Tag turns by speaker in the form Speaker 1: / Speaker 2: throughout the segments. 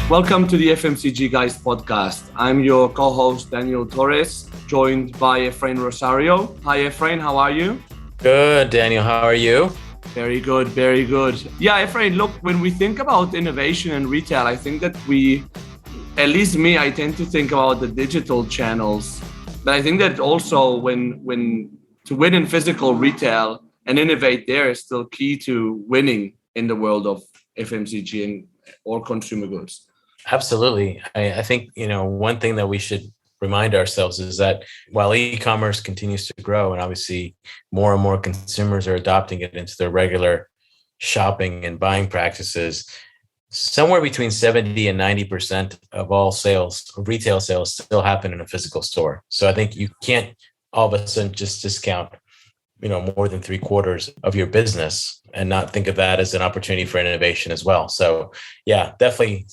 Speaker 1: Welcome to the FMCG Guys podcast. I'm your co-host Daniel Torres, joined by Efrain Rosario. Hi Efrain, how are you?
Speaker 2: Good, Daniel. How are you?
Speaker 1: Very good, very good. Yeah, Efrain, look, when we think about innovation and retail, I think that at least me, I tend to think about the digital channels. But I think that also when to win in physical retail and innovate there is still key to winning in the world of FMCG and or consumer goods.
Speaker 2: Absolutely. I think, one thing that we should remind ourselves is that while e-commerce continues to grow and obviously more and more consumers are adopting it into their regular shopping and buying practices, somewhere between 70 and 90% of all sales, retail sales, still happen in a physical store. So I think you can't all of a sudden just discount more than 3/4 of your business and not think of that as an opportunity for innovation as well. So yeah, definitely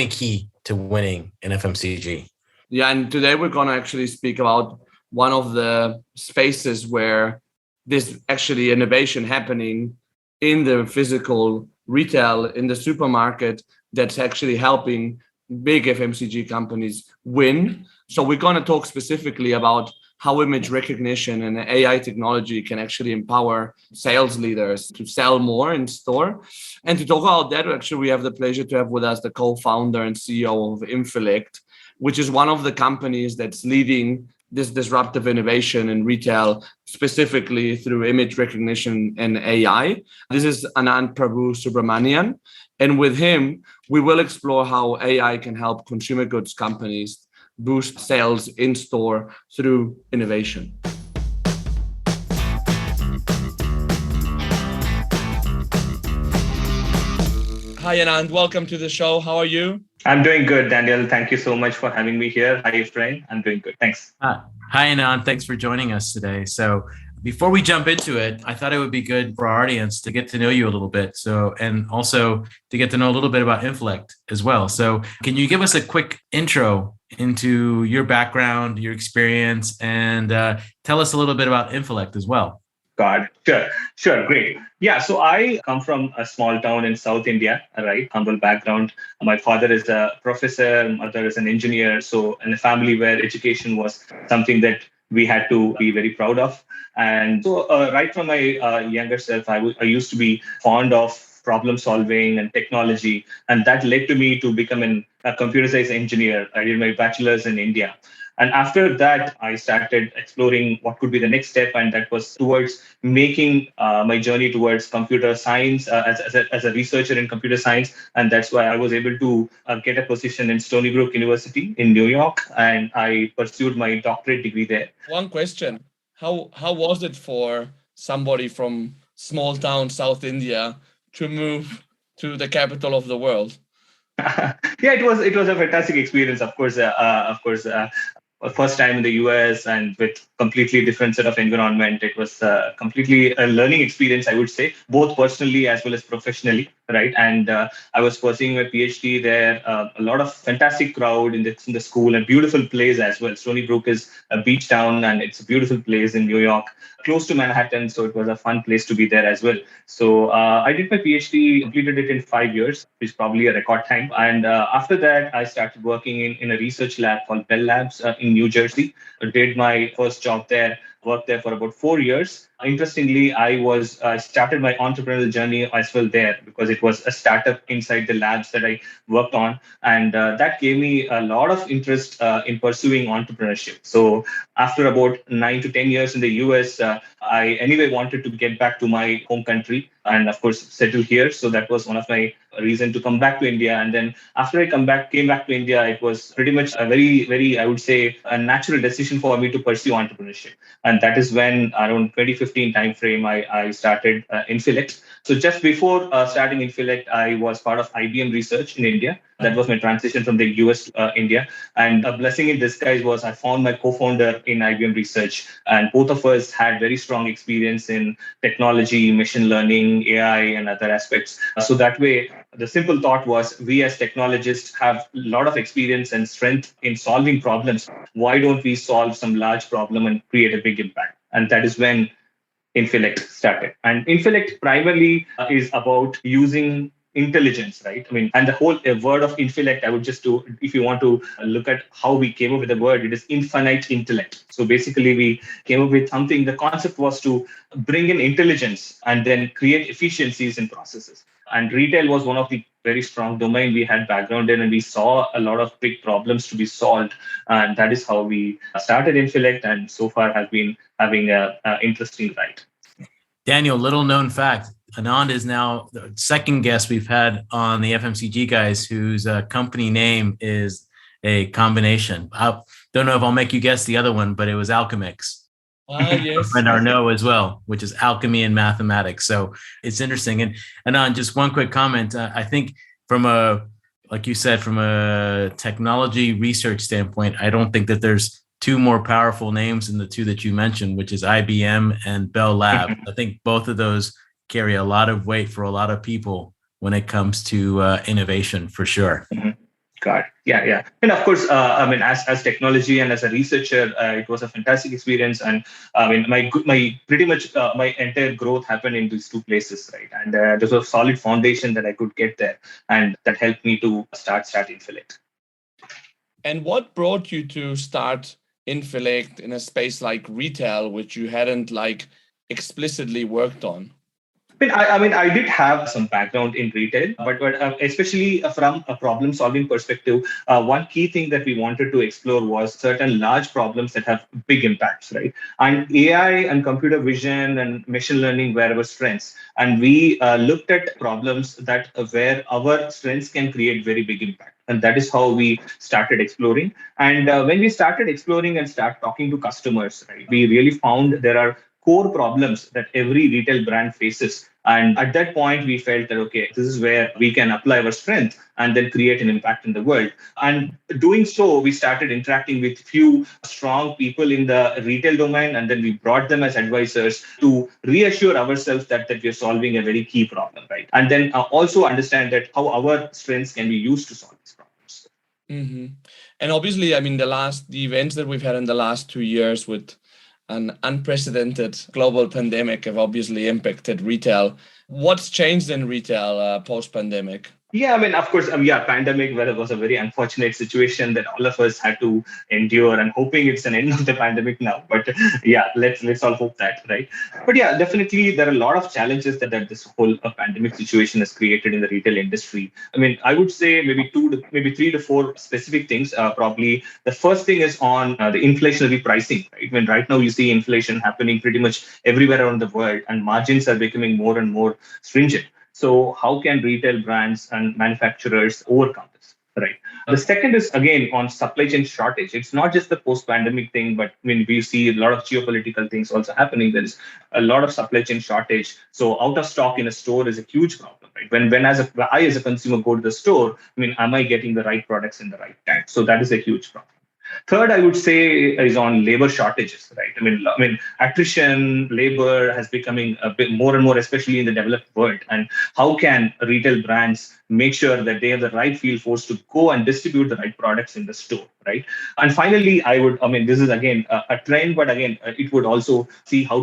Speaker 2: key to winning in FMCG.
Speaker 1: Yeah, and today we're going to actually speak about one of the spaces where there's actually innovation happening in the physical retail, in the supermarket, that's actually helping big FMCG companies win. So we're going to talk specifically about how image recognition and AI technology can actually empower sales leaders to sell more in store. And to talk about that, actually, we have the pleasure to have with us the co-founder and CEO of Infilect, which is one of the companies that's leading this disruptive innovation in retail, specifically through image recognition and AI. This is Anand Prabhu Subramanian. And with him, we will explore how AI can help consumer goods companies boost sales in store through innovation. Hi, Anand. Welcome to the show. How are you?
Speaker 3: I'm doing good, Daniel. Thank you so much for having me here. Hi, Efrain. I'm doing good. Thanks.
Speaker 2: Hi, Anand. Thanks for joining us today. So before we jump into it, I thought it would be good for our audience to get to know you a little bit. So, and also to get to know a little bit about Infilect as well. So can you give us a quick intro into your background, your experience, and tell us a little bit about Infilect as well?
Speaker 3: God, sure, great. Yeah, so I come from a small town in South India, right? Humble background. My father is a professor, mother is an engineer. So in a family where education was something that we had to be very proud of. And so right from my younger self, I used to be fond of problem solving and technology. And that led to me to become a computer science engineer. I did my bachelor's in India. And after that, I started exploring what could be the next step. And that was towards making my journey towards computer science as a researcher in computer science. And that's why I was able to get a position in Stony Brook University in New York. And I pursued my doctorate degree there.
Speaker 1: One question. How was it for somebody from small town South India to move to the capital of the world?
Speaker 3: Yeah, it was a fantastic experience. Of course, first time in the US and with completely different set of environment. It was completely a learning experience, I would say, both personally as well as professionally, right? And I was pursuing my PhD there. A lot of fantastic crowd in the school and beautiful place as well. Stony Brook is a beach town and it's a beautiful place in New York, close to Manhattan. So it was a fun place to be there as well. So I did my PhD, completed it in 5 years, which is probably a record time. And after that, I started working in a research lab called Bell Labs in New Jersey. I did my first job there, worked there for about 4 years. Interestingly, I started my entrepreneurial journey as well there because it was a startup inside the labs that I worked on. And that gave me a lot of interest in pursuing entrepreneurship. So after about 9 to 10 years in the US, I anyway wanted to get back to my home country and of course settle here. So that was one of my reason to come back to India. And then after I came back to India, it was pretty much a very, very, I would say, a natural decision for me to pursue entrepreneurship. And that is when around 2015 timeframe, I started Infilect. So just before starting Infilect, I was part of IBM research in India. That was my transition from the US to India. And a blessing in disguise was I found my co-founder in IBM research. And both of us had very strong experience in technology, machine learning, AI, and other aspects. So that way, the simple thought was we as technologists have a lot of experience and strength in solving problems. Why don't we solve some large problem and create a big impact? And that is when Infilect started. And Infilect primarily is about using intelligence, right? I mean, and the whole word of Infilect, I would just do, if you want to look at how we came up with the word, it is infinite intellect. So basically, we came up with something. The concept was to bring in intelligence and then create efficiencies in processes. And retail was one of the very strong domain we had background in, and we saw a lot of big problems to be solved. And that is how we started Infilect, and so far has been having a interesting ride.
Speaker 2: Daniel, little known fact, Anand is now the second guest we've had on the FMCG guys whose company name is a combination. I don't know if I'll make you guess the other one, but it was Alchemix.
Speaker 1: Yes.
Speaker 2: And Arnaud as well, which is alchemy and mathematics. So it's interesting. And Anand, just one quick comment. I think like you said, from a technology research standpoint, I don't think that there's two more powerful names than the two that you mentioned, which is IBM and Bell Labs. I think both of those carry a lot of weight for a lot of people when it comes to innovation, for sure.
Speaker 3: Got it. Yeah. And of course, I mean, as technology and as a researcher, it was a fantastic experience. And I mean, my pretty much my entire growth happened in these two places, right? And there was a solid foundation that I could get there, and that helped me to start Infilect.
Speaker 1: And what brought you to start Infilect in a space like retail, which you hadn't like explicitly worked on?
Speaker 3: I mean, I did have some background in retail, but especially from a problem-solving perspective, one key thing that we wanted to explore was certain large problems that have big impacts, right? And AI and computer vision and machine learning were our strengths, and we looked at problems that where our strengths can create very big impact. And that is how we started exploring. And when we started exploring and start talking to customers, right, we really found there are core problems that every retail brand faces. And at that point, we felt that, okay, this is where we can apply our strength and then create an impact in the world. And doing so, we started interacting with few strong people in the retail domain, and then we brought them as advisors to reassure ourselves that we are solving a very key problem, right? And then also understand that how our strengths can be used to solve these problems.
Speaker 1: Mm-hmm. And obviously, I mean, the events that we've had in the last 2 years with an unprecedented global pandemic have obviously impacted retail. What's changed in retail post-pandemic?
Speaker 3: Yeah, I mean, of course, pandemic, where it was a very unfortunate situation that all of us had to endure, and hoping it's an end of the pandemic now. But yeah, let's all hope that, right? But yeah, definitely there are a lot of challenges that this whole pandemic situation has created in the retail industry. I mean, I would say maybe 3 to 4 specific things. Probably the first thing is on the inflationary pricing, right? When right now you see inflation happening pretty much everywhere around the world, and margins are becoming more and more stringent. So how can retail brands and manufacturers overcome this, right? The second is, again, on supply chain shortage. It's not just the post-pandemic thing, but I mean, we see a lot of geopolitical things also happening. There is a lot of supply chain shortage. So out of stock in a store is a huge problem, right? When I as a consumer go to the store, I mean, am I getting the right products in the right time? So that is a huge problem. Third, I would say, is on labor shortages, right? I mean, attrition, labor has becoming a bit more and more, especially in the developed world. And how can retail brands make sure that they have the right field force to go and distribute the right products in the store, right? And finally, this is again a trend, but again, it would also see how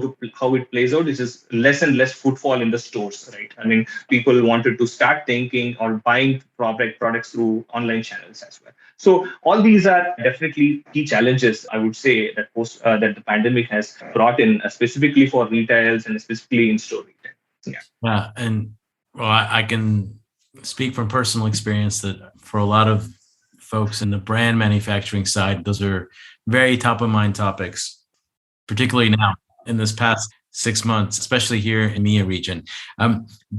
Speaker 3: it plays out. This is less and less footfall in the stores, right? I mean, people wanted to start thinking or buying products through online channels as well. So all these are definitely key challenges, I would say, that that the pandemic has brought in, specifically for retails and specifically in store retail.
Speaker 2: Yeah, and well, I can speak from personal experience that for a lot of folks in the brand manufacturing side, those are very top of mind topics, particularly now in this past 6 months, especially here in the EMEA region.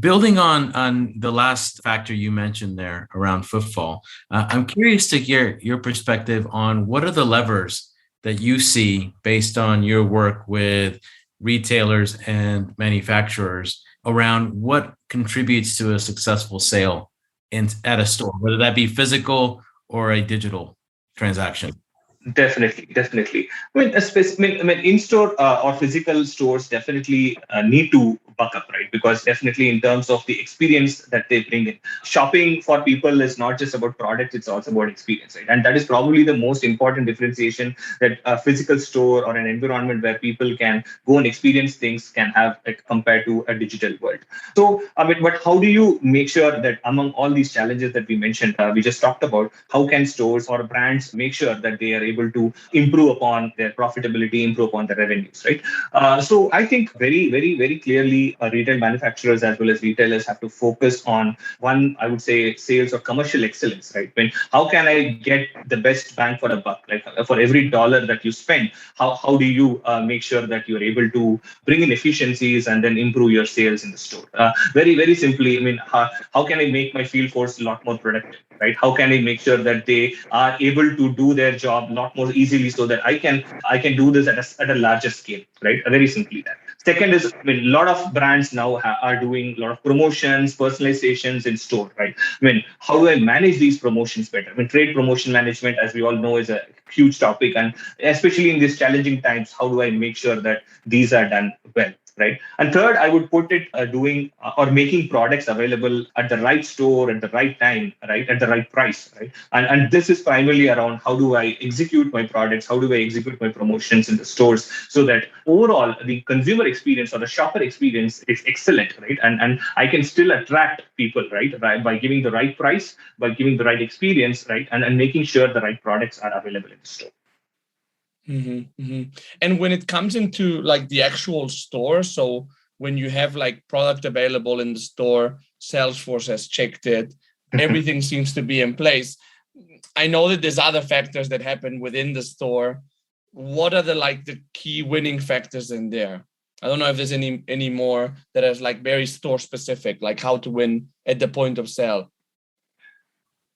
Speaker 2: Building on the last factor you mentioned there around footfall, I'm curious to hear your perspective on what are the levers that you see based on your work with retailers and manufacturers around what contributes to a successful sale at a store, whether that be physical or a digital transaction. Definitely.
Speaker 3: I mean, in-store or physical stores definitely need to buck up, right? Because definitely in terms of the experience that they bring in, shopping for people is not just about product, it's also about experience, right? And that is probably the most important differentiation that a physical store or an environment where people can go and experience things can have, like, compared to a digital world. So, I mean, but how do you make sure that among all these challenges that we mentioned, we just talked about, how can stores or brands make sure that they are able to improve upon their profitability, improve upon their revenues, right? So I think very clearly, retail manufacturers as well as retailers have to focus on one, I would say, sales or commercial excellence, right? When how can I get the best bang for a buck? Like for every dollar that you spend, how do you make sure that you're able to bring in efficiencies and then improve your sales in the store? Very simply, I mean, how can I make my field force a lot more productive? Right? How can I make sure that they are able to do their job a lot more easily so that I can do this at a larger scale, right? Very simply that. Second is, I mean, a lot of brands now are doing a lot of promotions, personalizations in store, right? I mean, how do I manage these promotions better? I mean, trade promotion management, as we all know, is a huge topic, and especially in these challenging times, how do I make sure that these are done well? Right. And third, I would put it doing or making products available at the right store at the right time, right, at the right price, right. And this is primarily around how do I execute my products, how do I execute my promotions in the stores, so that overall the consumer experience or the shopper experience is excellent, right. And I can still attract people, right, by giving the right price, by giving the right experience, right, and making sure the right products are available in the store.
Speaker 1: And when it comes into like the actual store, so when you have like product available in the store, Salesforce has checked it, everything seems to be in place. I know that there's other factors that happen within the store. What are the key winning factors in there? I don't know if there's any more that is like very store specific, like how to win at the point of sale.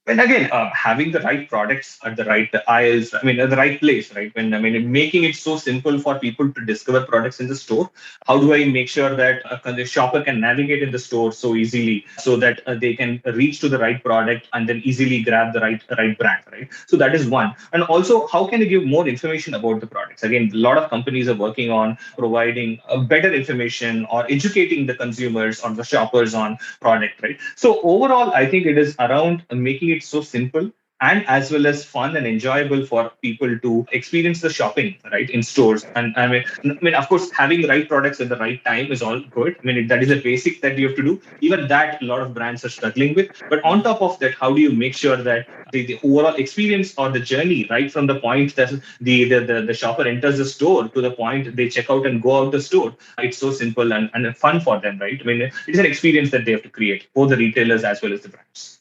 Speaker 3: And again, having the right products at the right aisles, I mean, at the right place, right? When I mean, making it so simple for people to discover products in the store. How do I make sure that the shopper can navigate in the store so easily, so that they can reach to the right product and then easily grab the right brand, right? So that is one. And also, how can you give more information about the products? Again, a lot of companies are working on providing better information or educating the consumers or the shoppers on product, right? So overall, I think it is around making it so simple and as well as fun and enjoyable for people to experience the shopping, right, in stores. And I mean, of course, having the right products at the right time is all good. I mean, that is a basic that you have to do. Even that, a lot of brands are struggling with. But on top of that, how do you make sure that the overall experience or the journey, right, from the point that the shopper enters the store to the point they check out and go out the store, it's so simple and fun for them, right? I mean, it's an experience that they have to create, both the retailers as well as the brands.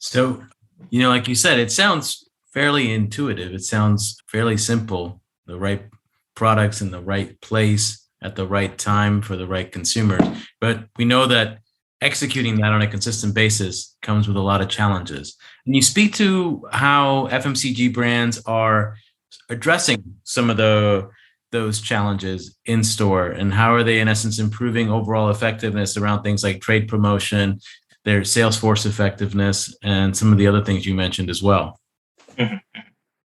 Speaker 2: So, like you said, it sounds fairly intuitive. It sounds fairly simple. The right products in the right place at the right time for the right consumers. But we know that executing that on a consistent basis comes with a lot of challenges. And you speak to how FMCG brands are addressing some of those challenges in store, and how are they in essence improving overall effectiveness around things like trade promotion, their Salesforce effectiveness, and some of the other things you mentioned as well.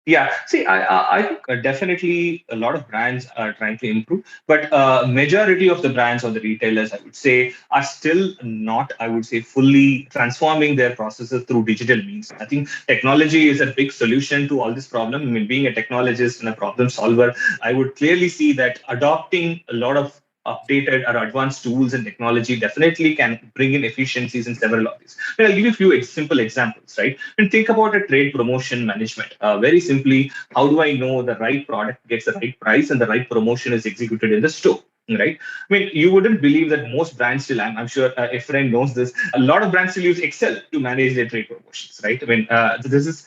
Speaker 3: Yeah, see, I think definitely a lot of brands are trying to improve, but majority of the brands or the retailers, I would say, are still not, I would say, fully transforming their processes through digital means. I think technology is a big solution to all this problem. I mean, being a technologist and a problem solver, I would clearly see that adopting a lot of updated or advanced tools and technology definitely can bring in efficiencies in several of these. I'll give you a few simple examples, right? And think about a trade promotion management. Very simply, how do I know the right product gets the right price and the right promotion is executed in the store? Right. I mean, you wouldn't believe that most brands still, I'm sure a friend knows this, a lot of brands still use Excel to manage their trade promotions, right? I mean, this is,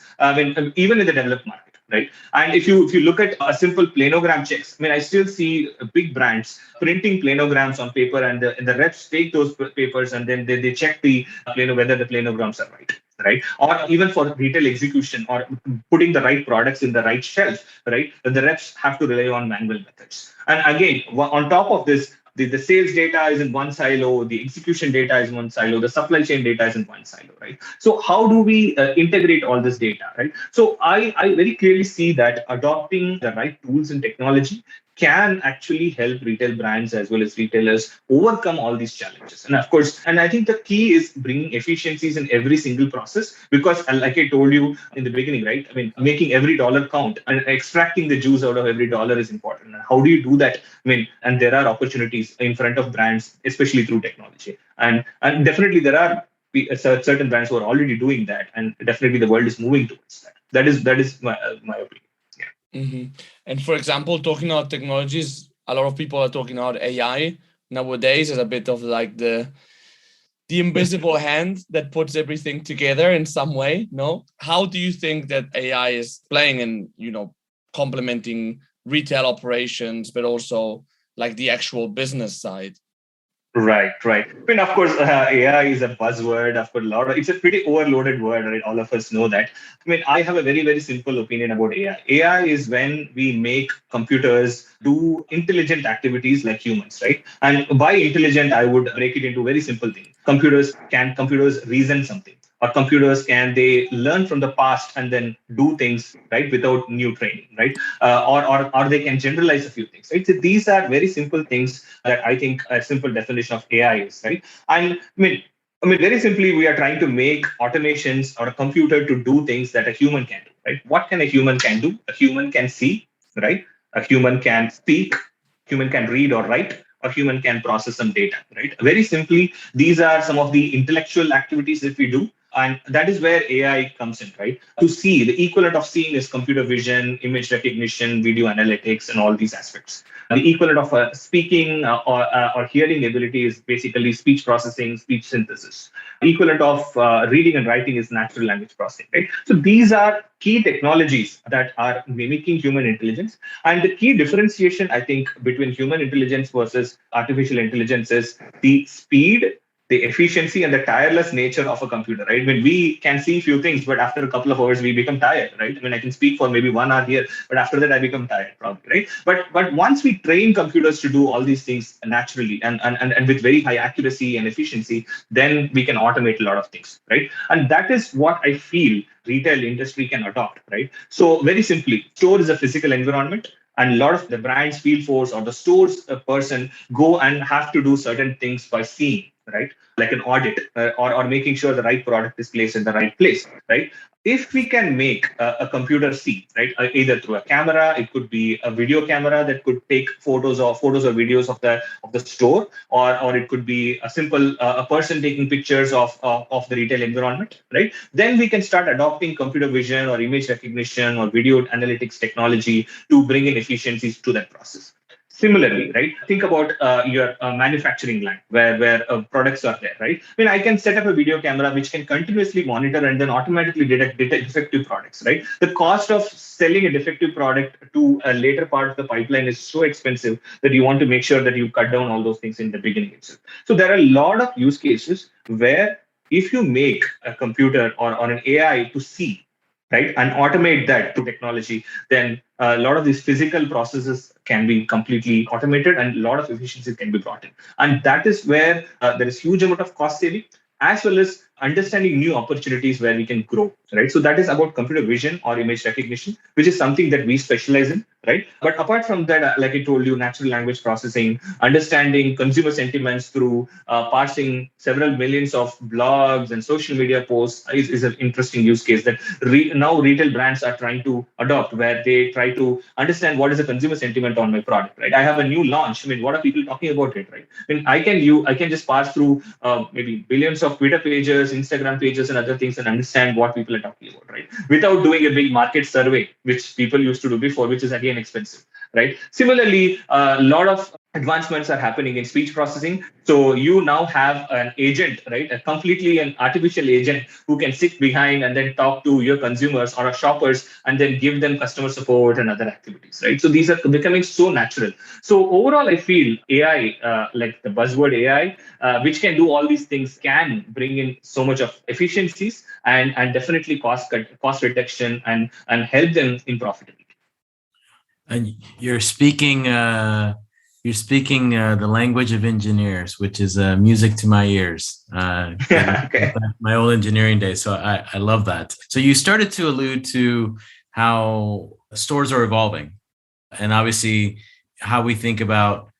Speaker 3: even in the developed market. Right. And if you look at a simple planogram checks, I mean, I still see big brands printing planograms on paper, and the reps take those papers and then they check the whether the planograms are right. Right. Or even for retail execution or putting the right products in the right shelf, right? The reps have to rely on manual methods. And again, on top of this, the sales data is in one silo, the execution data is in one silo, the supply chain data is in one silo, right? So how do we integrate all this data, right? So I very clearly see that adopting the right tools and technology can actually help retail brands as well as retailers overcome all these challenges. And of course, and I think the key is bringing efficiencies in every single process, because like I told you in the beginning, right? I mean, making every dollar count and extracting the juice out of every dollar is important. And how do you do that? I mean, and there are opportunities in front of brands, especially through technology. And definitely there are certain brands who are already doing that, and definitely the world is moving towards that. That is my opinion.
Speaker 1: And for example, talking about technologies, a lot of people are talking about AI nowadays as a bit of like the invisible hand that puts everything together in some way. No, how do you think that AI is playing in, complementing retail operations, but also like the actual business side?
Speaker 3: Right. I mean, of course, AI is a buzzword. Of course, it's a pretty overloaded word, right? All of us know that. I mean, I have a very, very simple opinion about AI. AI is when we make computers do intelligent activities like humans, right? And by intelligent, I would break it into very simple things. Computers reason something? Or computers, can they learn from the past and then do things right without new training, right? Or they can generalize a few things, right? So these are very simple things that I think a simple definition of AI is, right? And I mean, very simply, we are trying to make automations or a computer to do things that a human can do, right? What can a human can do? A human can see, right? A human can speak, human can read or write, a human can process some data, right? Very simply, these are some of the intellectual activities that we do. And that is where AI comes in, right? To see, the equivalent of seeing is computer vision, image recognition, video analytics, and all these aspects. The equivalent of speaking or hearing ability is basically speech processing, speech synthesis. Equivalent of reading and writing is natural language processing, right? So these are key technologies that are mimicking human intelligence. And the key differentiation, I think, between human intelligence versus artificial intelligence is the speed, the efficiency, and the tireless nature of a computer, right? When we can see few things, but after a couple of hours, we become tired, right? I mean, I can speak for maybe 1 hour here, but after that, I become tired, probably, right? But once we train computers to do all these things naturally and with very high accuracy and efficiency, then we can automate a lot of things, right? And that is what I feel retail industry can adopt, right? So very simply, store is a physical environment, and a lot of the brand's field force or the store's person go and have to do certain things by seeing, right? Like an audit or making sure the right product is placed in the right place, right? If we can make a computer see, right, either through a camera, it could be a video camera that could take photos or videos of the store, or it could be a simple a person taking pictures of the retail environment, right? Then we can start adopting computer vision or image recognition or video analytics technology to bring in efficiencies to that process. Similarly, right? Think about your manufacturing line where products are there, right? I mean, I can set up a video camera which can continuously monitor and then automatically detect defective products, right? The cost of selling a defective product to a later part of the pipeline is so expensive that you want to make sure that you cut down all those things in the beginning itself. So there are a lot of use cases where if you make a computer or an AI to see, right, and automate that to technology, then a lot of these physical processes can be completely automated and a lot of efficiency can be brought in. And that is where there is huge amount of cost saving, as well as understanding new opportunities where we can grow, right? So that is about computer vision or image recognition, which is something that we specialize in, right? But apart from that, like I told you, natural language processing, understanding consumer sentiments through parsing several millions of blogs and social media posts is an interesting use case that now retail brands are trying to adopt, where they try to understand what is the consumer sentiment on my product, right? I have a new launch. I mean, what are people talking about it, right? I mean, I can just pass through maybe billions of Twitter pages, Instagram pages, and other things and understand what people are talking about, right? Without doing a big market survey, which people used to do before, which is again expensive, right? Similarly, a lot of advancements are happening in speech processing. So you now have an agent, right? A completely an artificial agent who can sit behind and then talk to your consumers or shoppers and then give them customer support and other activities, right? So these are becoming so natural. So overall, I feel AI, like the buzzword AI, which can do all these things, can bring in so much of efficiencies and definitely cost reduction and help them in profitability.
Speaker 2: And you're speaking the language of engineers, which is music to my ears.
Speaker 3: Okay.
Speaker 2: My old engineering days. So I love that. So you started to allude to how stores are evolving. And obviously, how we think about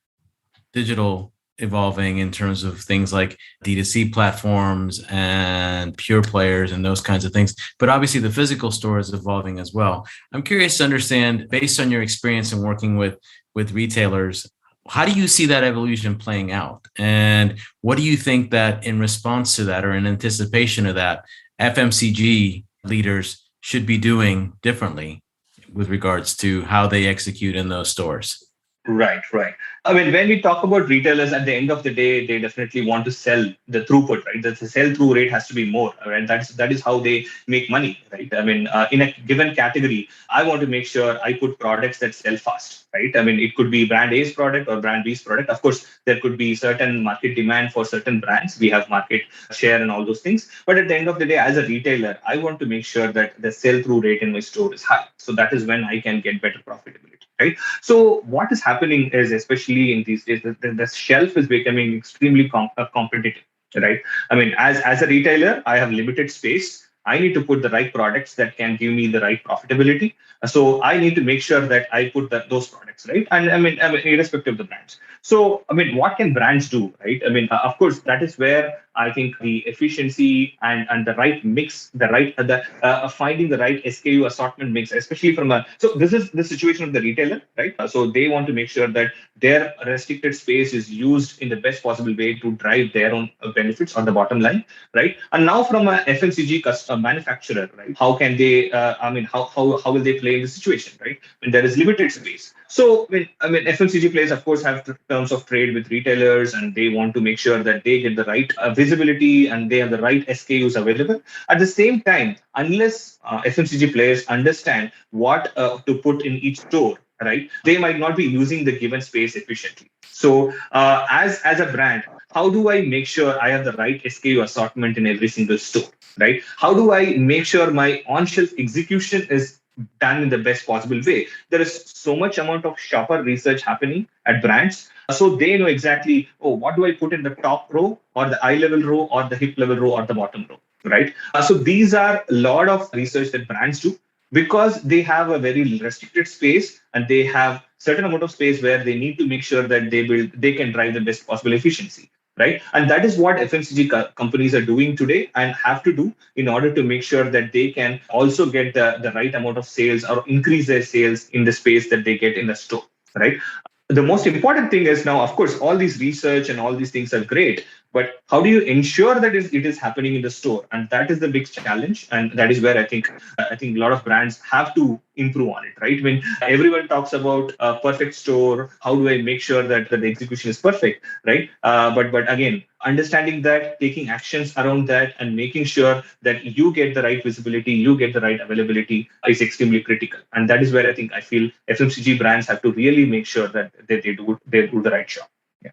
Speaker 2: digital evolving in terms of things like D2C platforms and pure players and those kinds of things. But obviously the physical store is evolving as well. I'm curious to understand, based on your experience in working with retailers, how do you see that evolution playing out? And what do you think that in response to that or in anticipation of that, FMCG leaders should be doing differently with regards to how they execute in those stores?
Speaker 3: Right, right. I mean, when we talk about retailers, at the end of the day, they definitely want to sell the throughput, right? The sell-through rate has to be more, right? That is how they make money, right? I mean, in a given category, I want to make sure I put products that sell fast, right? I mean, it could be brand A's product or brand B's product. Of course, there could be certain market demand for certain brands. We have market share and all those things. But at the end of the day, as a retailer, I want to make sure that the sell-through rate in my store is high. So that is when I can get better profitability, right? So what is happening is, especially in these days, the shelf is becoming extremely competitive, right? I mean, as a retailer, I have limited space. I need to put the right products that can give me the right profitability. So I need to make sure that I put those products, right? And I mean, irrespective of the brands. So I mean, what can brands do, right? I mean, of course, that is where I think the efficiency and the right mix, the right the finding the right SKU assortment mix, especially from a, so this is the situation of the retailer, right? So they want to make sure that their restricted space is used in the best possible way to drive their own benefits on the bottom line, right? And now from a FMCG manufacturer, right? How can they? I mean, how will they play in the situation, right? When there is limited space. So I mean, FMCG players, of course, have terms of trade with retailers, and they want to make sure that they get the right visibility and they have the right SKUs available. At the same time, unless FMCG players understand what to put in each store, right, they might not be using the given space efficiently. So, as a brand, how do I make sure I have the right SKU assortment in every single store, right? How do I make sure my on-shelf execution is done in the best possible way? There is so much amount of shopper research happening at brands, so they know exactly, oh, what do I put in the top row or the eye level row or the hip level row or the bottom row, right? So these are a lot of research that brands do because they have a very restricted space and they have certain amount of space where they need to make sure that they can drive the best possible efficiency, right? And that is what FMCG companies are doing today and have to do in order to make sure that they can also get the right amount of sales or increase their sales in the space that they get in the store, right? The most important thing is now, of course, all these research and all these things are great, but how do you ensure that it is happening in the store? And that is the big challenge, and that is where I think a lot of brands have to improve on it, right? When everyone talks about a perfect store, how do I make sure that the execution is perfect, right? But again, understanding that, taking actions around that, and making sure that you get the right visibility, you get the right availability is extremely critical. And that is where I feel FMCG brands have to really make sure that they do the right job. Yeah.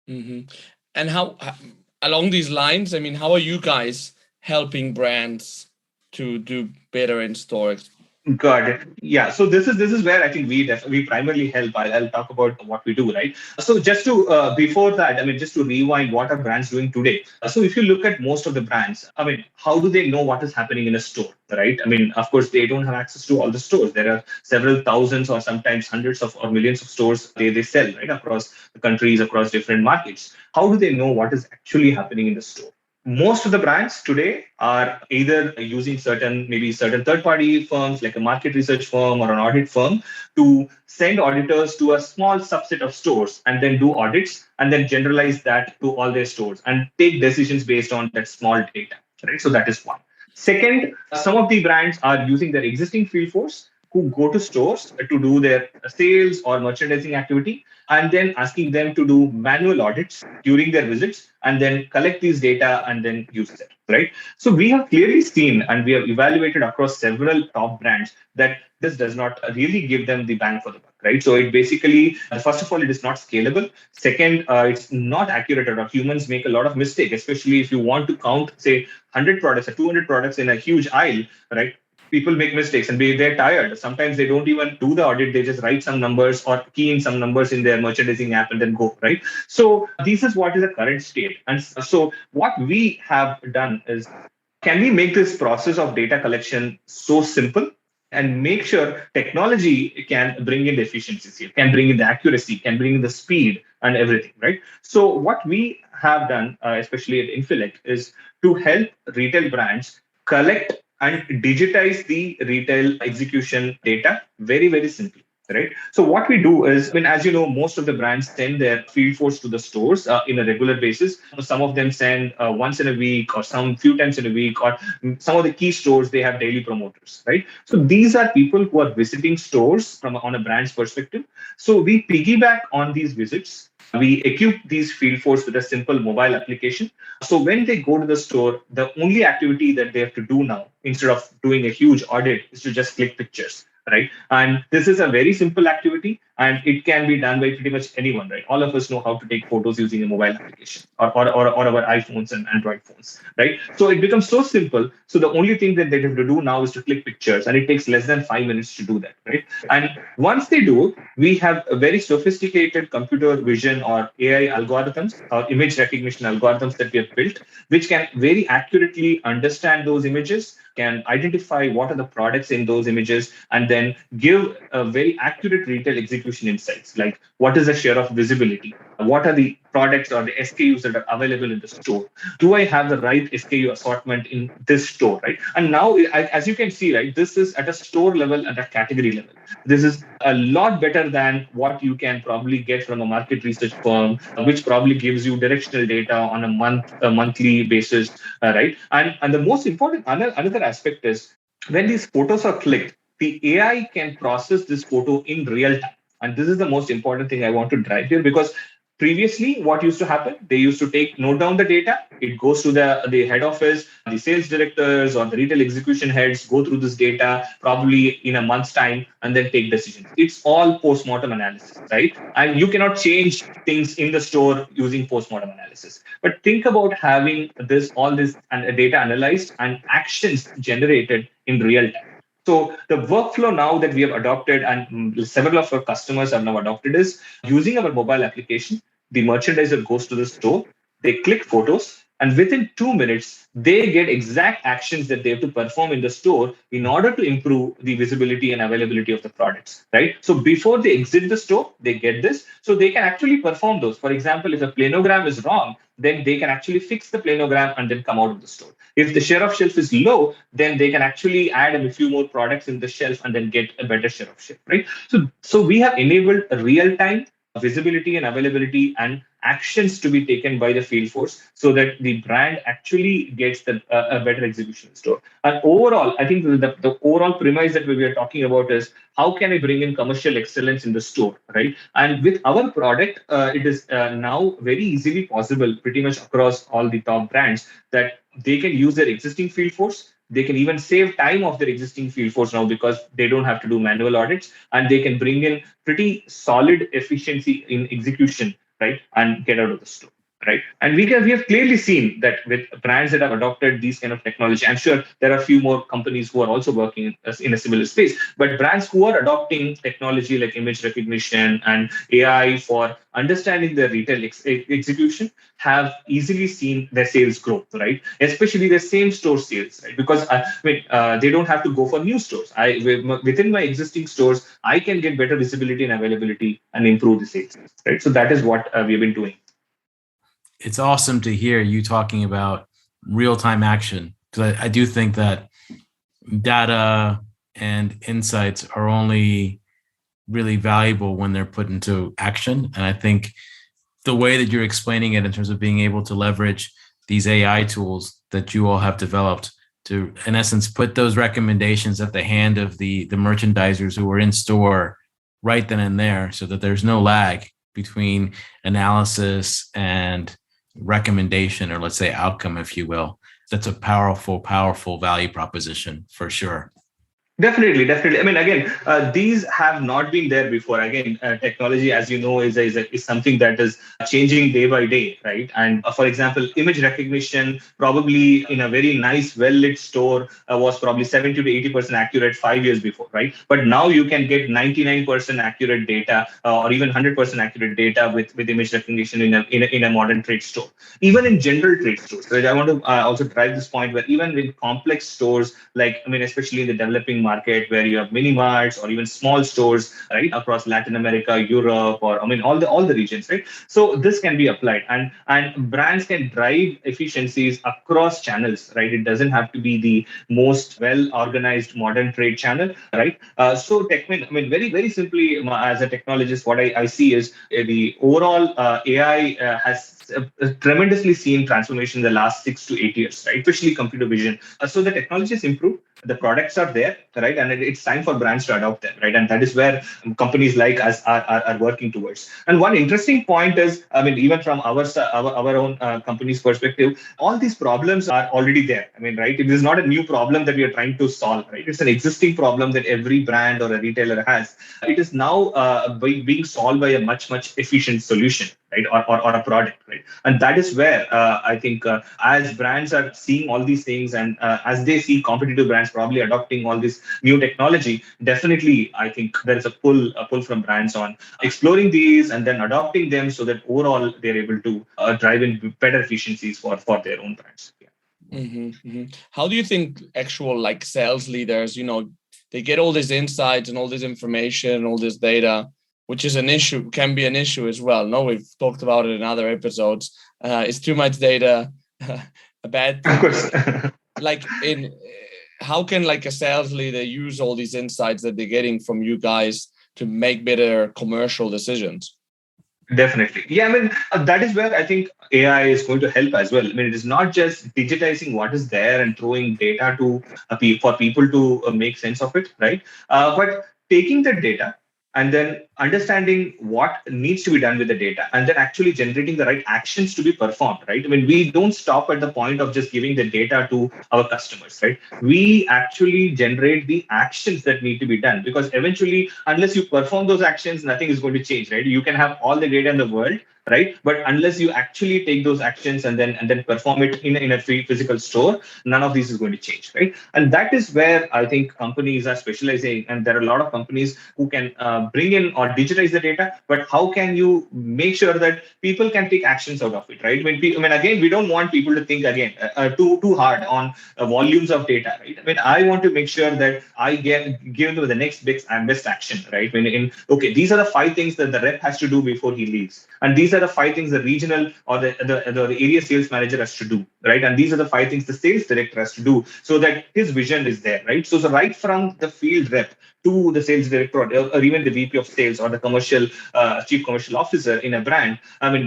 Speaker 1: Hmm. And along these lines, I mean, how are you guys helping brands to do better in stores?
Speaker 3: Got it. Yeah. So this is where I think we primarily help. I'll talk about what we do, right? So just to before that, I mean, just to rewind, what are brands doing today? So if you look at most of the brands, I mean, how do they know what is happening in a store, right? I mean, of course, they don't have access to all the stores. There are several thousands or sometimes hundreds of or millions of stores they sell, right, across the countries, across different markets. How do they know what is actually happening in the store? Most of the brands today are either using maybe certain third party firms like a market research firm or an audit firm to send auditors to a small subset of stores and then do audits and then generalize that to all their stores and take decisions based on that small data, right? So that is one. Second, some of the brands are using their existing field force who go to stores to do their sales or merchandising activity and then asking them to do manual audits during their visits and then collect these data and then use it, right? So we have clearly seen and we have evaluated across several top brands that this does not really give them the bang for the buck, right? So it basically, first of all, it is not scalable. Second, it's not accurate at all. Humans make a lot of mistake, especially if you want to count, say, 100 products or 200 products in a huge aisle, right? People make mistakes and they're tired. Sometimes they don't even do the audit. They just write some numbers or key in some numbers in their merchandising app and then go, right? So this is what is the current state. And so what we have done is, can we make this process of data collection so simple and make sure technology can bring in the efficiencies here, can bring in the accuracy, can bring in the speed and everything, right? So what we have done, especially at Infilect, is to help retail brands collect and digitize the retail execution data very, very simply. Right. So what we do is, I mean, as you know, most of the brands send their field force to the stores in a regular basis. Some of them send once in a week, or some few times in a week, or some of the key stores they have daily promoters. Right. So these are people who are visiting stores from on a brand's perspective. So we piggyback on these visits. We equip these field force with a simple mobile application. So when they go to the store, the only activity that they have to do now, instead of doing a huge audit, is to just click pictures, right? And this is a very simple activity, and it can be done by pretty much anyone, right? All of us know how to take photos using a mobile application, or our iPhones and Android phones, right? So it becomes so simple. So the only thing that they have to do now is to click pictures, and it takes less than 5 minutes to do that, right? And once they do, we have a very sophisticated computer vision or AI algorithms or image recognition algorithms that we have built, which can very accurately understand those images, can identify what are the products in those images, and then give a very accurate retail execution insights, like what is the share of visibility, what are the products or the SKUs that are available in the store, do I have the right SKU assortment in this store, right? And now, as you can see, right, this is at a store level, at a category level. This is a lot better than what you can probably get from a market research firm, which probably gives you directional data on a monthly basis, right? And the most important another aspect is, when these photos are clicked, the AI can process this photo in real time. And this is the most important thing I want to drive here, because previously, what used to happen, they used to note down the data. It goes to the head office, the sales directors or the retail execution heads go through this data probably in a month's time and then take decisions. It's all post-mortem analysis, right? And you cannot change things in the store using post-mortem analysis. But think about having all this data analyzed and actions generated in real time. So the workflow now that we have adopted, and several of our customers have now adopted, is using our mobile application. The merchandiser goes to the store, they click photos, and within 2 minutes, they get exact actions that they have to perform in the store in order to improve the visibility and availability of the products, right? So before they exit the store, they get this, so they can actually perform those. For example, if a planogram is wrong, then they can actually fix the planogram and then come out of the store. If the share of shelf is low, then they can actually add a few more products in the shelf and then get a better share of shelf, right? So we have enabled a real-time visibility and availability and actions to be taken by the field force, so that the brand actually gets a better execution store. And overall, I think the overall premise that we are talking about is, how can I bring in commercial excellence in the store, right? And with our product, it is now very easily possible, pretty much across all the top brands, that they can use their existing field force. They can even save time of their existing field force now, because they don't have to do manual audits, and they can bring in pretty solid efficiency in execution, right? And get out of the store, right? And we have clearly seen that with brands that have adopted these kind of technology. I'm sure there are a few more companies who are also working in a similar space, but brands who are adopting technology like image recognition and AI for understanding the retail execution have easily seen their sales growth, right? Especially the same store sales, right? Because they don't have to go for new stores. Within my existing stores, I can get better visibility and availability and improve the sales, right? So that is what we've been doing.
Speaker 2: It's awesome to hear you talking about real-time action, because I do think that data and insights are only really valuable when they're put into action. And I think the way that you're explaining it in terms of being able to leverage these AI tools that you all have developed to, in essence, put those recommendations at the hand of the merchandisers who are in store right then and there, so that there's no lag between analysis and recommendation, or let's say outcome, if you will. That's a powerful, powerful value proposition for sure.
Speaker 3: Definitely. I mean, again, these have not been there before. Again, technology, as you know, is something that is changing day by day, right? And for example, image recognition, probably in a very nice, well-lit store, was probably 70 to 80% accurate 5 years before, right? But now you can get 99% accurate data, or even 100% accurate data with image recognition in a modern trade store. Even in general trade stores, right? I want to also drive this point where even with complex stores, like, I mean, especially in the developing market where you have mini marts or even small stores, right, across Latin America, Europe, or all the regions, right? So this can be applied, and brands can drive efficiencies across channels, right? It doesn't have to be the most well organized modern trade channel, right? So very simply, as a technologist, what I see is the overall AI has tremendously seen transformation in the last 6 to 8 years, right? Especially computer vision. So the technology has improved, the products are there, right? And it's time for brands to adopt them, right? And that is where companies like us are working towards. And one interesting point is, even from our own company's perspective, all these problems are already there. Right? It is not a new problem that we are trying to solve, right? It's an existing problem that every brand or a retailer has. It is now being solved by a much efficient solution, right? Or a product, right? And that is where I think as brands are seeing all these things, and as they see competitive brands probably adopting all this new technology, definitely I think there is a pull from brands on exploring these and then adopting them, so that overall they're able to drive in better efficiencies for their own brands. Yeah.
Speaker 1: How do you think actual like sales leaders, they get all these insights and all this information, all this data, which is an issue, can be an issue as well. No, we've talked about it in other episodes. Is too much data a bad thing?
Speaker 3: Of course.
Speaker 1: Like how can like a sales leader use all these insights that they're getting from you guys to make better commercial decisions?
Speaker 3: Definitely. Yeah, that is where I think AI is going to help as well. It is not just digitizing what is there and throwing data to for people to make sense of it, right? But taking the data and then understanding what needs to be done with the data, and then actually generating the right actions to be performed, right? We don't stop at the point of just giving the data to our customers, right? We actually generate the actions that need to be done, because eventually, unless you perform those actions, nothing is going to change, right? You can have all the data in the world, right? But unless you actually take those actions and then perform it in a free physical store, none of this is going to change, right? And that is where I think companies are specializing, and there are a lot of companies who can bring in or digitize the data. But how can you make sure that people can take actions out of it, right? Again, we don't want people to think again too hard on volumes of data, right? I want to make sure that I give them the next best action, right? Okay, these are the 5 things that the rep has to do before he leaves, and these are the 5 things the regional or the area sales manager has to do, right? And these are the 5 things the sales director has to do, so that his vision is there, right? So right from the field rep to the sales director, or even the VP of sales, or the chief commercial officer in a brand,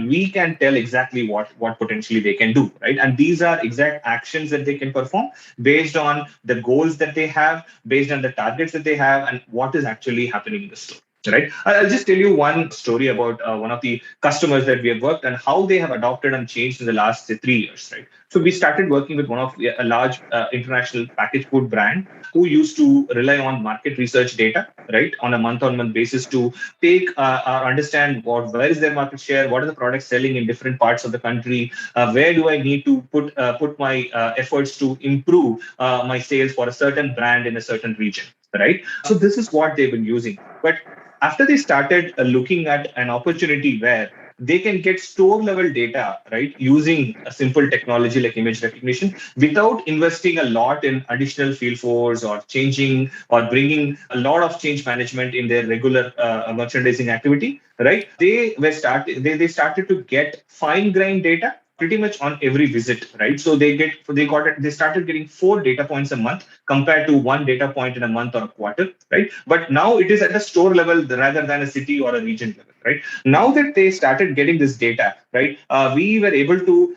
Speaker 3: we can tell exactly what potentially they can do, right? And these are exact actions that they can perform based on the goals that they have, based on the targets that they have, and what is actually happening in the store. Right. I'll just tell you one story about one of the customers that we have worked, and how they have adopted and changed in the last 3 years. Right. So we started working with one of a large international packaged food brand who used to rely on market research data, right, on a month-on-month basis to take or understand where is their market share, what are the products selling in different parts of the country, where do I need to put my efforts to improve my sales for a certain brand in a certain region. Right. So this is what they've been using. But after they started looking at an opportunity where they can get store level data, right, using a simple technology like image recognition, without investing a lot in additional field force or changing or bringing a lot of change management in their regular merchandising activity, right? They started to get fine grained data pretty much on every visit, right? So they started getting 4 data points a month compared to 1 data point in a month or a quarter, right? But now it is at a store level rather than a city or a region level, right? Now that they started getting this data, right, we were able to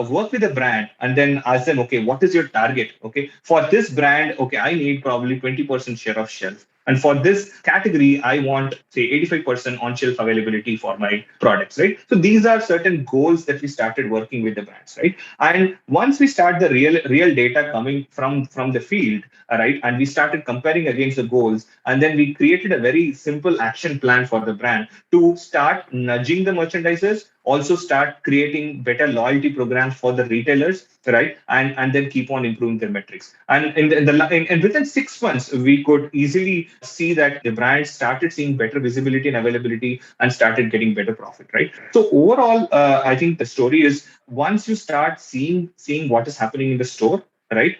Speaker 3: work with a brand and then ask them, okay, what is your target? Okay, for this brand, okay, I need probably 20% share of shelf. And for this category, I want, say, 85% on-shelf availability for my products, right? So these are certain goals that we started working with the brands, right? And once we start the real data coming from the field, right, and we started comparing against the goals, and then we created a very simple action plan for the brand to start nudging the merchandisers, also start creating better loyalty programs for the retailers, right? And then keep on improving their metrics. And within 6 months, we could easily see that the brand started seeing better visibility and availability and started getting better profit, right? So overall, I think the story is, once you start seeing what is happening in the store, right?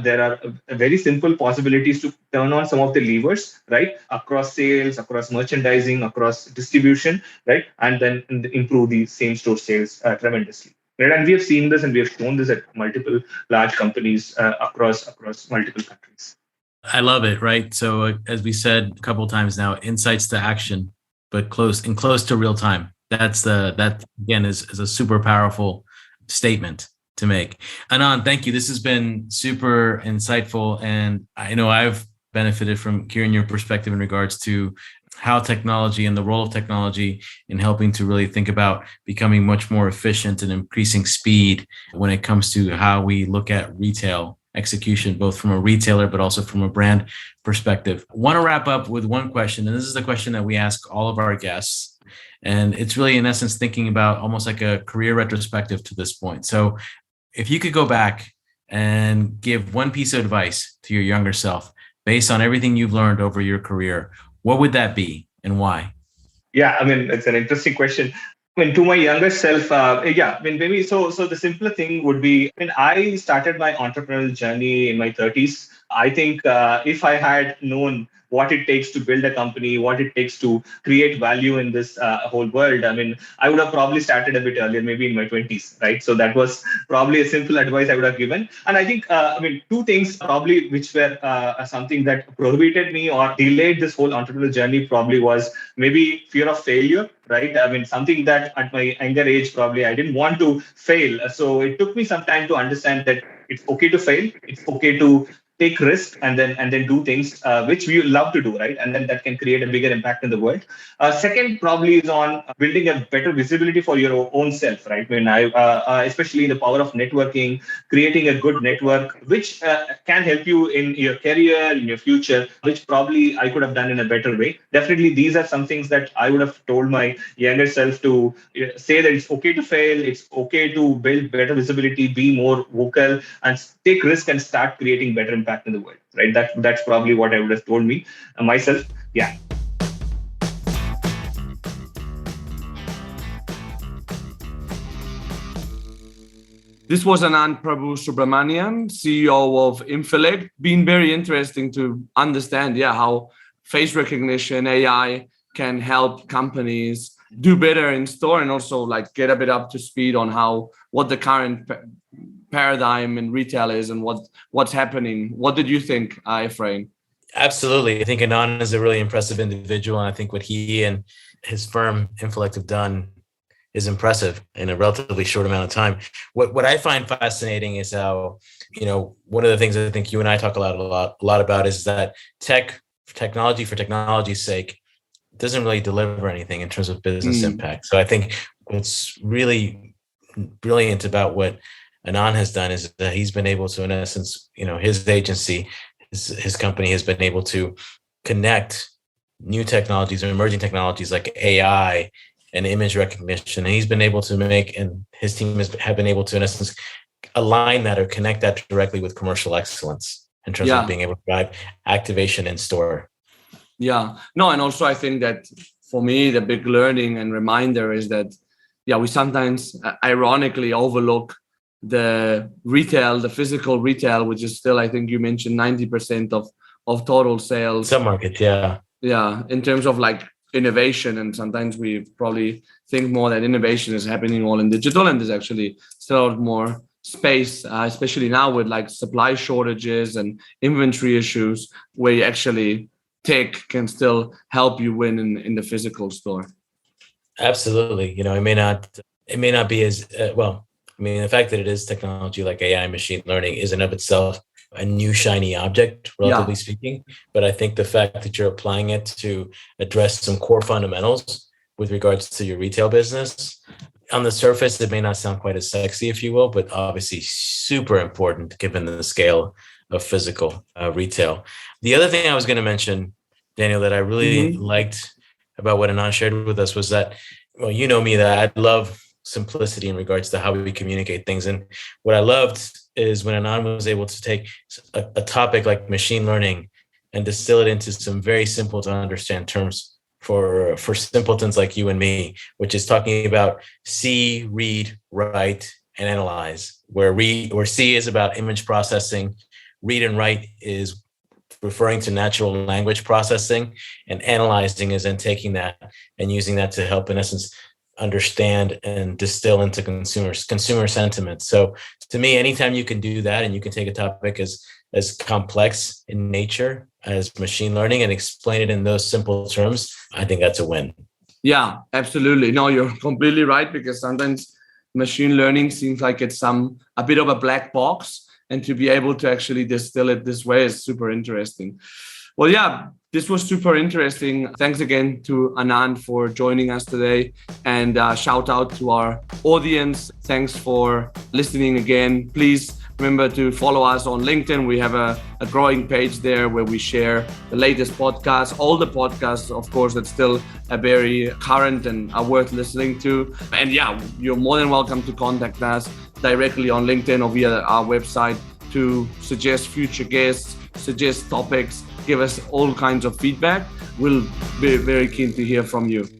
Speaker 3: There are very simple possibilities to turn on some of the levers, right? Across sales, across merchandising, across distribution, right? And then improve the same store sales tremendously. Right? And we have seen this and we have shown this at multiple large companies across multiple countries.
Speaker 2: I love it, right? So as we said a couple of times now, insights to action, but close to real time. That again is a super powerful statement to make. Anand, thank you. This has been super insightful. And I know I've benefited from hearing your perspective in regards to how technology and the role of technology in helping to really think about becoming much more efficient and increasing speed when it comes to how we look at retail execution, both from a retailer, but also from a brand perspective. I want to wrap up with one question. And this is the question that we ask all of our guests. And it's really, in essence, thinking about almost like a career retrospective to this point. So if you could go back and give one piece of advice to your younger self based on everything you've learned over your career, what would that be and why?
Speaker 3: Yeah, I mean, it's an interesting question. I mean, to my younger self, maybe so. So the simpler thing would be, I mean, I started my entrepreneurial journey in my 30s. I think if I had known what it takes to build a company, what it takes to create value in this whole world, I mean, I would have probably started a bit earlier, maybe in my 20s, right? So that was probably a simple advice I would have given. And I think, two things probably which were something that prohibited me or delayed this whole entrepreneurial journey probably was maybe fear of failure, right? I mean, something that at my younger age, probably I didn't want to fail. So it took me some time to understand that it's okay to fail. It's okay to take risk and then do things which we love to do, right? And then that can create a bigger impact in the world. Second probably is on building a better visibility for your own self, right? When especially the power of networking, creating a good network, which can help you in your career, in your future, which probably I could have done in a better way. Definitely, these are some things that I would have told my younger self to say that it's okay to fail, it's okay to build better visibility, be more vocal, and take risk and start creating better impact in the world, right? That's probably what I would have told me myself. Yeah.
Speaker 1: This was Anand Prabhu Subramanian, CEO of Infilect. Been very interesting to understand, how face recognition, AI can help companies do better in store and also like get a bit up to speed on what the current paradigm in retail is and what's happening. What did you think, Ephraim?
Speaker 2: Absolutely. I think Anand is a really impressive individual. And I think what he and his firm, Infilect, have done is impressive in a relatively short amount of time. What I find fascinating is how, one of the things I think you and I talk a lot about is that technology for technology's sake doesn't really deliver anything in terms of business impact. So I think what's really brilliant about what Anand has done is that he's been able to, in essence, his agency, his company has been able to connect new technologies or emerging technologies like AI and image recognition. And he's been able to and his team have been able to, in essence, align that or connect that directly with commercial excellence in terms of being able to drive activation in store.
Speaker 1: Yeah, no, and also I think that for me, the big learning and reminder is that, we sometimes ironically overlook the physical retail, which is still, I think you mentioned 90% of total sales.
Speaker 2: Some markets, yeah.
Speaker 1: Yeah, in terms of like innovation. And sometimes we probably think more that innovation is happening all in digital, and there's actually still a lot more space, especially now with like supply shortages and inventory issues, where you actually tech can still help you win in the physical store.
Speaker 2: Absolutely. It may not be as well. I mean, the fact that it is technology like AI and machine learning is in of itself a new shiny object, relatively speaking. But I think the fact that you're applying it to address some core fundamentals with regards to your retail business, on the surface, it may not sound quite as sexy, if you will, but obviously super important given the scale of physical retail. The other thing I was going to mention, Daniel, that I really liked about what Anand shared with us was that, well, you know me, that I love simplicity in regards to how we communicate things. And what I loved is when Anand was able to take a topic like machine learning and distill it into some very simple to understand terms for simpletons like you and me, which is talking about see, read, write, and analyze, where C is about image processing, read and write is referring to natural language processing, and analyzing is then taking that and using that to help, in essence, understand and distill into consumer sentiment. So to me, anytime you can do that and you can take a topic as complex in nature as machine learning and explain it in those simple terms, I think that's a win.
Speaker 1: Yeah, absolutely. No, you're completely right, because sometimes machine learning seems like it's a bit of a black box, and to be able to actually distill it this way is super interesting. Well, yeah, this was super interesting. Thanks again to Anand for joining us today, and shout out to our audience. Thanks for listening again. Please remember to follow us on LinkedIn. We have a growing page there where we share the latest podcasts, all the podcasts, of course, that's still very current and are worth listening to. And yeah, you're more than welcome to contact us directly on LinkedIn or via our website to suggest future guests, suggest topics, give us all kinds of feedback. We'll be very keen to hear from you.